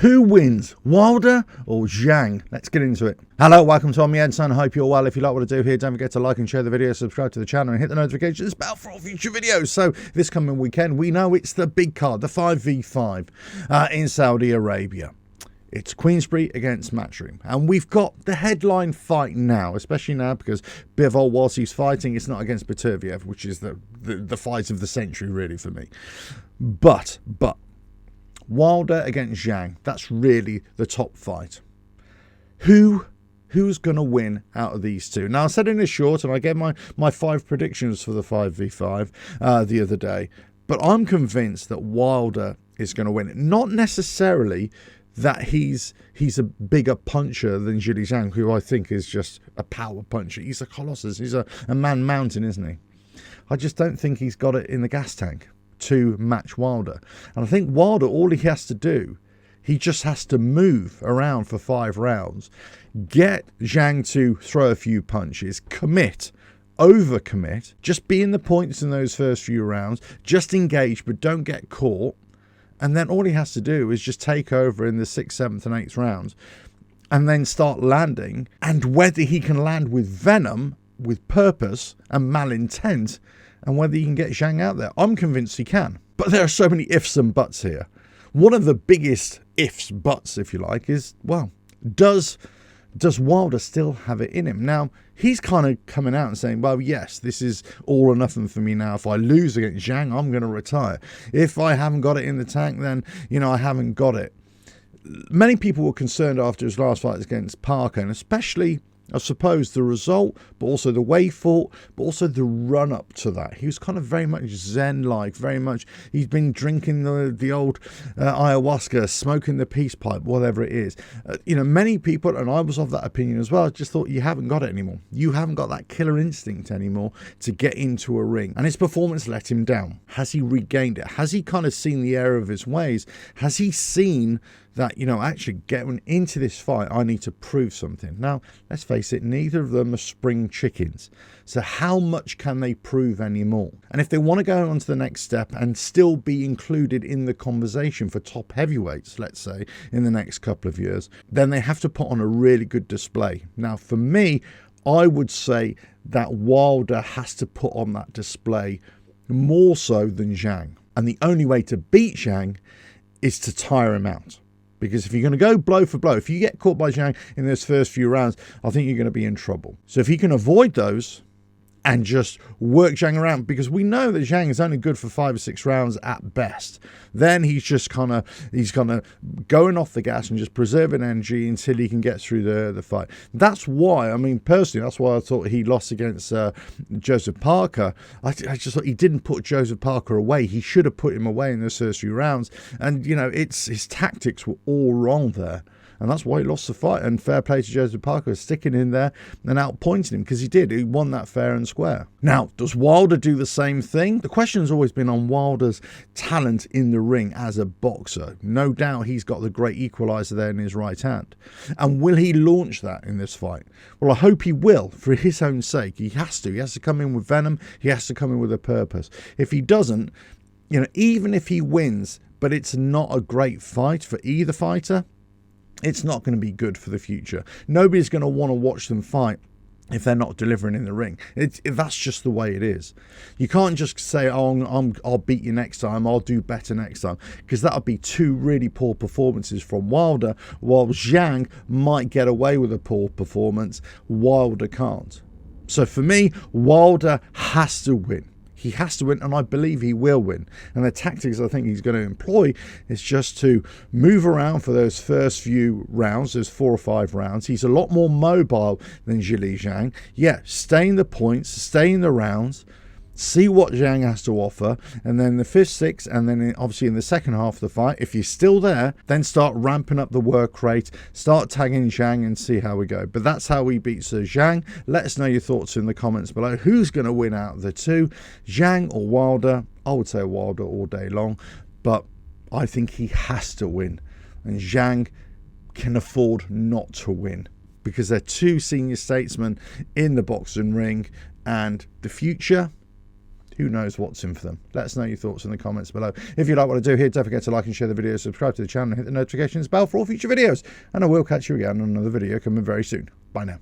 Who wins, Wilder or Zhang? Let's get into it. Hello, welcome to On Me Edson. I hope you're well. If you like what I do here, don't forget to like and share the video, subscribe to the channel and hit the notifications bell for all future videos. So this coming weekend, we know it's the big card, the 5v5 in Saudi Arabia. It's Queensberry against Matchroom. And we've got the headline fight now, especially now because Bivol, whilst he's fighting, it's not against Beterbiev, which is the fight of the century, really, for me. But Wilder against Zhang, that's really the top fight. Who's going to win out of these two? Now, I said in a short, and I gave my 5 predictions for the 5v5 the other day, but I'm convinced that Wilder is going to win it. Not necessarily that he's a bigger puncher than Zhang, who I think is just a power puncher. He's a colossus. He's a man mountain, isn't he? I just don't think he's got it in the gas tank to match Wilder. And I think Wilder, all he has to do, he just has to move around for 5 rounds, get Zhang to throw a few punches, commit, overcommit, just be in the points in those first few rounds, just engage but don't get caught, and then all he has to do is just take over in the 6th, 7th and 8th rounds and then start landing. And whether he can land with venom, with purpose and malintent, and whether you can get Zhang out there. I'm convinced he can. But there are so many ifs and buts here. One of the biggest ifs, buts, if you like, is, well, does Wilder still have it in him? Now, he's kind of coming out and saying, well, yes, this is all or nothing for me now. If I lose against Zhang, I'm going to retire. If I haven't got it in the tank, then, I haven't got it. Many people were concerned after his last fight against Parker, and especially, I suppose, the result, but also the way he fought, but also the run-up to that. He was kind of very much Zen-like, very much, he's been drinking the old ayahuasca, smoking the peace pipe, whatever it is. Many people, and I was of that opinion as well, just thought you haven't got it anymore. You haven't got that killer instinct anymore to get into a ring. And his performance let him down. Has he regained it? Has he kind of seen the error of his ways? Has he seen that, actually getting into this fight, I need to prove something? Now, let's face it, neither of them are spring chickens. So how much can they prove anymore? And if they want to go on to the next step and still be included in the conversation for top heavyweights, let's say, in the next couple of years, then they have to put on a really good display. Now, for me, I would say that Wilder has to put on that display more so than Zhang. And the only way to beat Zhang is to tire him out. Because if you're going to go blow for blow, if you get caught by Zhang in those first few rounds, I think you're going to be in trouble. So if he can avoid those and just work Zhang around, because we know that Zhang is only good for 5 or 6 rounds at best, then he's just kind of going off the gas and just preserving energy until he can get through the fight. That's why, personally, that's why I thought he lost against Joseph Parker. I just thought he didn't put Joseph Parker away. He should have put him away in those first few rounds. And, his tactics were all wrong there. And that's why he lost the fight. And fair play to Joseph Parker, sticking in there and outpointing him, because he did. He won that fair and square. Now, does Wilder do the same thing? The question has always been on Wilder's talent in the ring as a boxer. No doubt he's got the great equalizer there in his right hand. And will he launch that in this fight? Well, I hope he will, for his own sake. He has to. He has to come in with venom. He has to come in with a purpose. If he doesn't, even if he wins, but it's not a great fight for either fighter, it's not going to be good for the future. Nobody's going to want to watch them fight if they're not delivering in the ring. That's just the way it is. You can't just say, oh, I'll beat you next time, I'll do better next time, because that would be 2 really poor performances from Wilder, while Zhang might get away with a poor performance, Wilder can't. So for me, Wilder has to win. He has to win, and I believe he will win. And the tactics I think he's going to employ is just to move around for those first few rounds, those 4 or 5 rounds. He's a lot more mobile than Zhang. Yeah, stay in the points, stay in the rounds, see what Zhang has to offer, and then the 5th, 6th, and then obviously in the second half of the fight, if you're still there, then start ramping up the work rate, start tagging Zhang and see how we go. But that's how we beat Sir Zhang. Let us know your thoughts in the comments below. Who's going to win out of the two, Zhang or Wilder? I would say Wilder all day long, but I think he has to win, and Zhang can afford not to win, because they're 2 senior statesmen in the boxing ring, and the future, who knows what's in for them. Let us know your thoughts in the comments below. If you like what I do here, don't forget to like and share the video, subscribe to the channel, and hit the notifications bell for all future videos. And I will catch you again on another video coming very soon. Bye now.